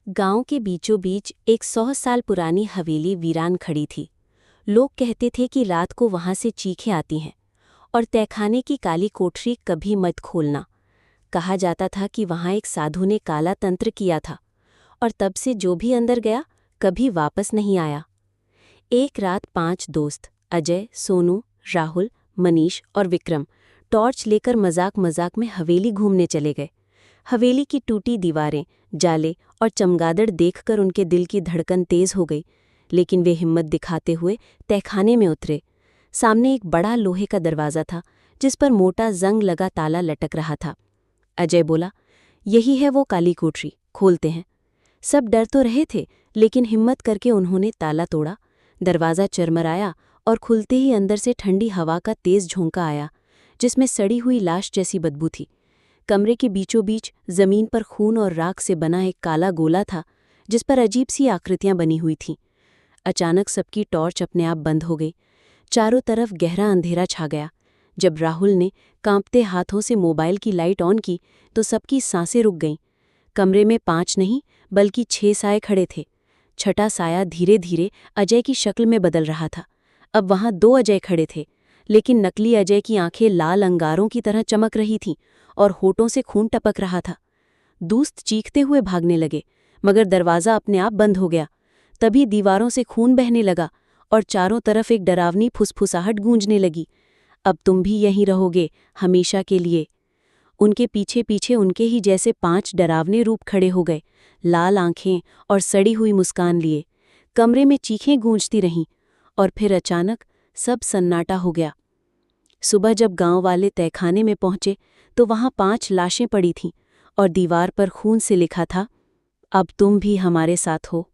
गांव के बीचों बीच एक 100 साल पुरानी हवेली वीरान खड़ी थी। लोग कहते थे कि रात को वहां से चीखें आती हैं और तहखाने की काली कोठरी कभी मत खोलना। कहा जाता था कि वहां एक साधु ने काला तंत्र किया था और तब से जो भी अंदर गया कभी वापस नहीं आया। एक रात 5 दोस्त अजय, सोनू, राहुल, मनीष और विक्रम टॉर्च लेकर मजाक मजाक में हवेली घूमने चले गए। हवेली की टूटी दीवारें, जाले और चमगादड़ देखकर उनके दिल की धड़कन तेज हो गई, लेकिन वे हिम्मत दिखाते हुए तहखाने में उतरे। सामने एक बड़ा लोहे का दरवाज़ा था जिस पर मोटा जंग लगा ताला लटक रहा था। अजय बोला, यही है वो काली कोठरी, खोलते हैं। सब डर तो रहे थे, लेकिन हिम्मत करके उन्होंने ताला तोड़ा। दरवाज़ा चरमराया और खुलते ही अंदर से ठंडी हवा का तेज झोंका आया, जिसमें सड़ी हुई लाश जैसी बदबू थी। कमरे के बीचों बीच जमीन पर खून और राख से बना एक काला गोला था, जिस पर अजीब सी आकृतियां बनी हुई थीं। अचानक सबकी टॉर्च अपने आप बंद हो गई। चारों तरफ गहरा अंधेरा छा गया। जब राहुल ने कांपते हाथों से मोबाइल की लाइट ऑन की तो सबकी सांसें रुक गईं। कमरे में 5 नहीं बल्कि 6 साए खड़े थे। छठा साया धीरे धीरे अजय की शक्ल में बदल रहा था। अब वहां 2 अजय खड़े थे, लेकिन नकली अजय की आंखें लाल अंगारों की तरह चमक रही थीं और होठों से खून टपक रहा था। दोस्त चीखते हुए भागने लगे, मगर दरवाज़ा अपने आप बंद हो गया। तभी दीवारों से खून बहने लगा और चारों तरफ एक डरावनी फुसफुसाहट गूंजने लगी। अब तुम भी यहीं रहोगे, हमेशा के लिए। उनके पीछे पीछे उनके ही जैसे 5 डरावने रूप खड़े हो गए, लाल आंखें और सड़ी हुई मुस्कान लिए। कमरे में चीखें गूंजती रहीं और फिर अचानक सब सन्नाटा हो गया। सुबह जब गांव वाले तहखाने में पहुंचे तो वहां 5 लाशें पड़ी थीं और दीवार पर खून से लिखा था, अब तुम भी हमारे साथ हो।